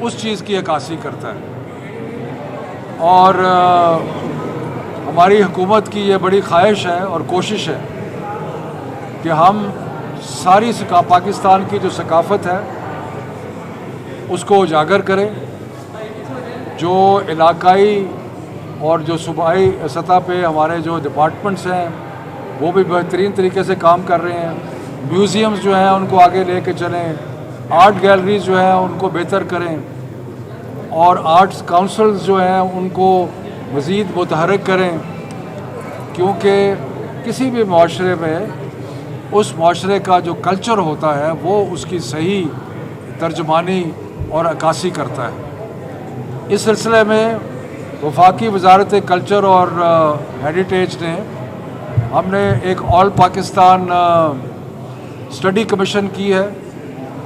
उस चीज़ की अक्कासी करता है। और हमारी हुकूमत की ये बड़ी ख्वाहिश है और कोशिश है कि हम सारी पाकिस्तान की जो सकाफ़त है उसको उजागर करें। जो इलाकाई और जो सूबाई सतह पे हमारे जो डिपार्टमेंट्स हैं वो भी बेहतरीन तरीके से काम कर रहे हैं। म्यूज़ियम्स जो हैं उनको आगे लेके चलें, आर्ट गैलरीज जो हैं उनको बेहतर करें, और आर्ट्स काउंसिल्स जो हैं उनको मज़ीद मुतहर्रिक करें, क्योंकि किसी भी माशरे में उस माशरे का जो कल्चर होता है वो उसकी सही तर्जमानी और अक्कासी करता है। इस सिलसिले में वफाकी वजारत कल्चर और हेरिटेज ने हमने एक ऑल पाकिस्तान स्टडी कमीशन की है,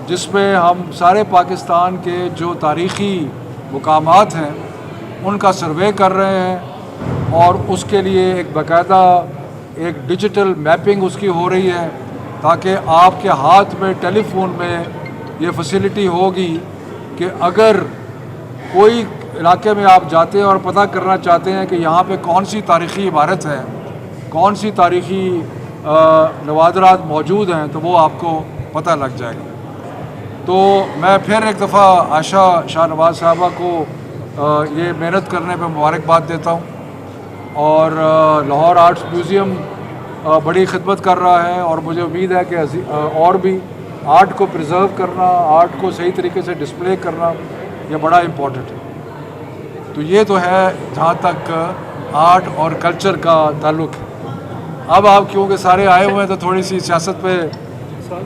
जिसमें हम सारे पाकिस्तान के जो तारीख़ी मुकामात हैं उनका सर्वे कर रहे हैं, और उसके लिए एक बाकायदा एक डिजिटल मैपिंग उसकी हो रही है, ताकि आपके हाथ में टेलीफोन में ये फैसिलिटी होगी कि अगर कोई इलाके में आप जाते हैं और पता करना चाहते हैं कि यहाँ पे कौन सी तारीख़ी इमारत है, कौन सी तारीख़ी नवादरात मौजूद हैं, तो वो आपको पता लग जाएगा। तो मैं फिर एक दफ़ा आशा शाहनवाज साहबा को ये मेहनत करने पे मुबारकबाद देता हूँ, और लाहौर आर्ट्स म्यूज़ियम बड़ी खिदमत कर रहा है, और मुझे उम्मीद है कि और भी आर्ट को प्रिजर्व करना, आर्ट को सही तरीके से डिस्प्ले करना, ये बड़ा इम्पोर्टेंट है। तो ये तो है जहाँ तक आर्ट और कल्चर का ताल्लुक़ है। अब आप क्योंकि सारे आए हुए हैं तो थोड़ी सी सियासत पे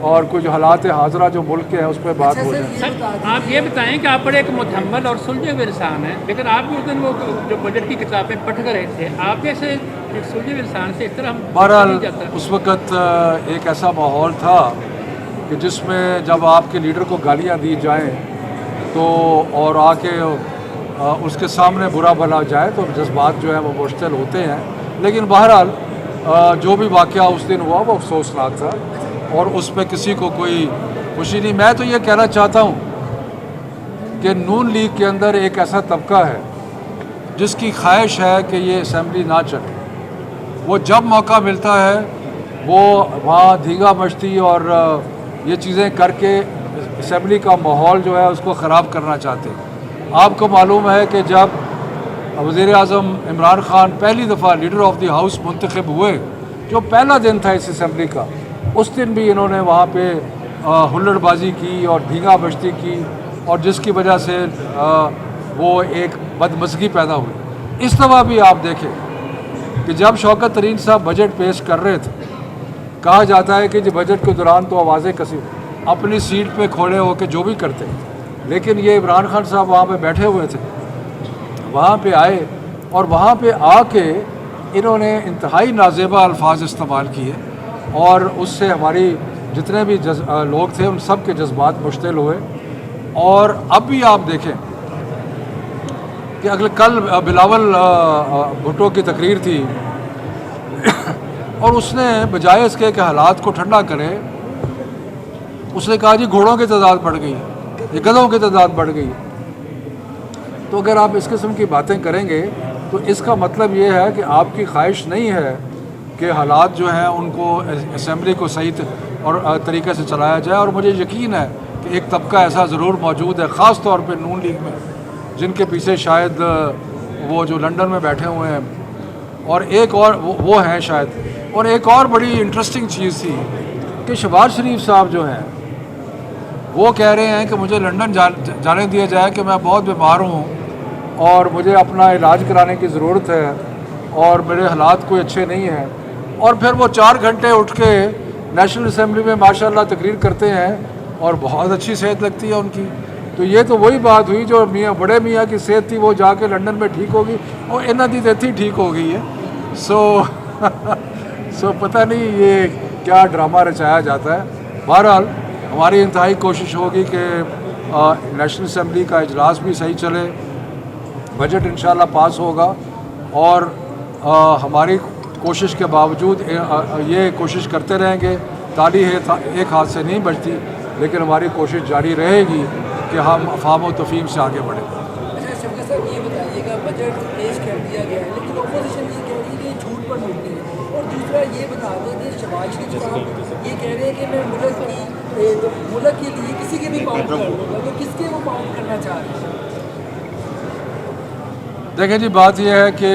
और कुछ हालात हाज़रा जो मुल्क के हैं उस पर बात हो जाए। सर, आप ये बताएं कि आप बड़े एक मुतहम्मल और सुलझे हुए इंसान हैं, लेकिन आप भी उस दिन वो जो बजट की किताबें पढ़ कर रहे थे, आप जैसे एक सुलझे हुए इंसान से इस तरह हम बहरहाल उस वक़्त एक ऐसा माहौल था कि जिसमें जब आपके लीडर को गालियाँ दी जाएँ तो और आके उसके सामने बुरा भला जाए तो जज्बात जो है वो मुश्तिल होते हैं। लेकिन बहरहाल जो भी वाक़या उस दिन हुआ वो अफसोसनाक था, और उस पर किसी को कोई खुशी नहीं। मैं तो ये कहना चाहता हूँ कि नून लीग के अंदर एक ऐसा तबका है जिसकी ख्वाहिश है कि ये असम्बली ना चले। वो जब मौका मिलता है वो वहाँ धींगा मस्ती और ये चीज़ें करके असम्बली का माहौल जो है उसको ख़राब करना चाहते हैं। आपको मालूम है कि जब वज़ीर आज़म इमरान ख़ान पहली दफ़ा लीडर ऑफ़ द हाउस मुंतखब हुए, जो पहला दिन था इस असम्बली का, उस दिन भी इन्होंने वहाँ पे हुल्लड़बाजी की और धींगा बश्ती की, और जिसकी वजह से वो एक बदमज़गी पैदा हुई। इस दफ़ा भी आप देखें कि जब शौकत तरीन साहब बजट पेश कर रहे थे, कहा जाता है कि जो बजट के दौरान तो आवाज़ें कसी अपनी सीट पे खड़े होकर जो भी करते, लेकिन ये इमरान खान साहब वहाँ पे बैठे हुए थे, वहाँ पे आए और वहाँ पे आके इन्होंने इंतहाई नाज़ेबा अल्फाज इस्तेमाल किए, और उससे हमारी जितने भी लोग थे उन सब के जज्बात मुश्तिल हुए। और अब भी आप देखें कि अगले कल बिलावल भुट्टो की तकरीर थी और उसने बजाय इसके कि हालात को ठंडा करे, उसने कहा जी घोड़ों की तादाद बढ़ गई, ये गधों की तादाद बढ़ गई। तो अगर आप इस किस्म की बातें करेंगे तो इसका मतलब ये है कि आपकी ख्वाहिश नहीं है कि हालात जो हैं उनको असम्बली को सही और तरीके से चलाया जाए। और मुझे यकीन है कि एक तबका ऐसा ज़रूर मौजूद है, ख़ास तौर पे नून लीग में, जिनके पीछे शायद वो जो लंदन में बैठे हुए हैं, और एक और वो हैं शायद। और एक और बड़ी इंटरेस्टिंग चीज़ थी कि शहबाज शरीफ साहब जो हैं वो कह रहे हैं कि मुझे लंदन जाने दिया जाए कि मैं बहुत बीमार हूँ और मुझे अपना इलाज कराने की ज़रूरत है और मेरे हालात कोई अच्छे नहीं हैं। और फिर वो 4 घंटे उठ के नेशनल असम्बली में माशाल्लाह तकरीर करते हैं और बहुत अच्छी सेहत लगती है उनकी। तो ये तो वही बात हुई जो बड़े मियाँ की सेहत थी वो जाके लंदन में ठीक होगी, और इन्हों की तो ठीक हो गई है। सो पता नहीं ये क्या ड्रामा रचाया जाता है। बहरहाल हमारी इंतहाई कोशिश होगी कि नेशनल असम्बली का इजलास भी सही चले, बजट इंशाल्लाह पास होगा, और हमारी कोशिश के बावजूद ये कोशिश करते रहेंगे। ताली है एक हाथ से नहीं बजती, लेकिन हमारी कोशिश जारी रहेगी کہ ہم افہام و تفہیم سے آگے بڑھیں. اچھا شفقت صاحب یہ بتائیے گا بجٹ پیش کر دیا گیا ہے لیکن اپوزیشن یہ کہہ رہی ہے کہ جھوٹ پر ملتی ہے اور دوسرا یہ بتا دیں کہ شہباز شریف صاحب یہ کہہ رہے ہیں کہ میں ملک کے لیے کسی کے بھی پاؤنڈ کر دوں گا تو کس کے وہ پاؤنڈ کرنا چاہ رہے ہیں؟ دیکھیں جی بات یہ ہے کہ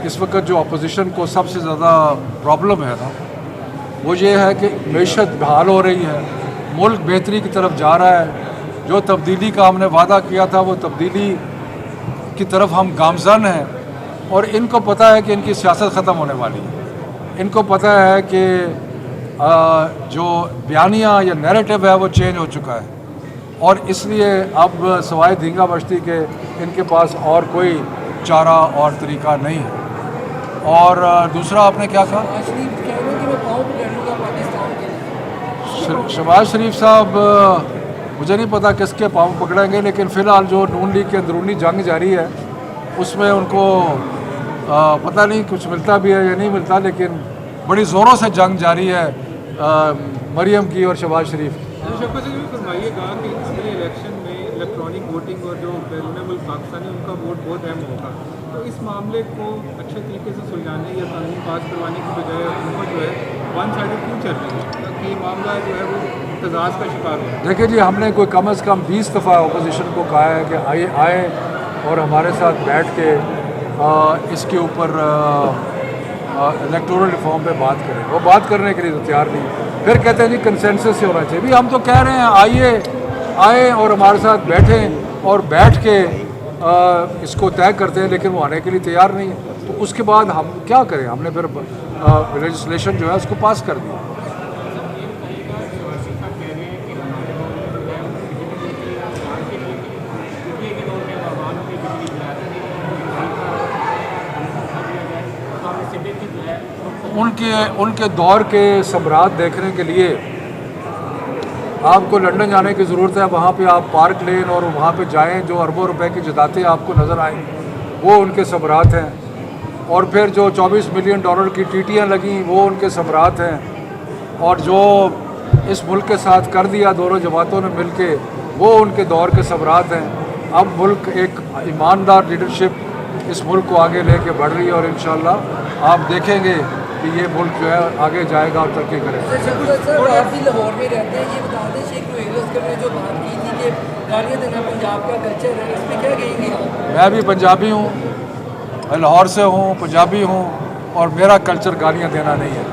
اس وقت جو اپوزیشن کو سب سے زیادہ پرابلم ہے نا وہ یہ ہے کہ معیشت بحال ہو رہی ہے, ملک بہتری کی طرف جا رہا ہے, جو تبدیلی کا ہم نے وعدہ کیا تھا وہ تبدیلی کی طرف ہم گامزن ہیں, اور ان کو پتہ ہے کہ ان کی سیاست ختم ہونے والی ہے. ان کو پتہ ہے کہ جو بیانیہ یا نیریٹو ہے وہ چینج ہو چکا ہے, اور اس لیے اب سوائے دھینگا بشتی کے ان کے پاس اور کوئی چارہ اور طریقہ نہیں ہے. اور دوسرا آپ نے کیا کہا؟ شہباز شریف کہہ رہے ہیں کہ میں پاؤنڈ کر لوں گا پاکستان کے لیے. شہباز شریف صاحب مجھے نہیں پتا کس کے پاؤں پکڑیں گے, لیکن فی الحال جو نون لیگ کی اندرونی جنگ جاری ہے اس میں ان کو پتہ نہیں کچھ ملتا بھی ہے یا نہیں ملتا, لیکن بڑی زوروں سے جنگ جاری ہے مریم کی اور شہباز شریف کی. شفقت سے بھی فرمائیے گا کہ اگلے الیکشن میں الیکٹرانک ووٹنگ اور جو بیرون ملک پاکستانی ان کا ووٹ بہت اہم ہوگا, تو اس معاملے کو اچھے طریقے سے سلجھانے یا قانون پاس کروانے کی بجائے حکومت جو ہے ون سائڈڈ کیوں چل رہی ہے کہ یہ معاملہ جو ہے وہ امتزاج کا شکار ہو؟ دیکھیں جی ہم نے کوئی کم از کم 20 دفعہ اپوزیشن کو کہا ہے کہ آئیں اور ہمارے ساتھ بیٹھ کے اس کے اوپر الیکٹورل ریفارم پہ بات کریں. وہ بات کرنے کے لیے تو تیار نہیں, پھر کہتے ہیں جی کنسنسس سے ہونا چاہیے. بھی ہم تو کہہ رہے ہیں آئیں اور ہمارے ساتھ بیٹھیں اور بیٹھ کے اس کو طے کرتے ہیں, لیکن وہ آنے کے لیے تیار نہیں ہے. تو اس کے بعد ہم کیا کریں؟ ہم نے پھر لیجسلیشن جو ہے اس کو پاس کر دیا. ان کے دور کے ثمرات دیکھنے کے لیے آپ کو لنڈن جانے کی ضرورت ہے. وہاں پہ آپ پارک لین اور وہاں پہ جائیں, جو اربوں روپے کی جداتیں آپ کو نظر آئیں وہ ان کے ثمرات ہیں. اور پھر جو $24 ملین کی ٹیٹیاں لگیں وہ ان کے ثمرات ہیں. اور جو اس ملک کے ساتھ کر دیا دونوں جماعتوں نے مل کے وہ ان کے دور کے ثمرات ہیں. اب ملک ایک ایماندار لیڈرشپ اس ملک کو آگے لے کے بڑھ رہی ہے, اور انشاءاللہ آپ دیکھیں گے کہ یہ ملک جو ہے آگے جائے گا اور ترقی کرے گا. سر آپ بھی لاہور میں رہتے ہیں, یہ بتا دیں شیخ نوید اسکر نے جو بات کی تھی کہ گالیاں دینا پنجاب کا کلچر ہے, اس میں کیا کہیں گے آپ؟ میں بھی پنجابی ہوں, میں لاہور سے ہوں, پنجابی ہوں, اور میرا کلچر گالیاں دینا نہیں ہے.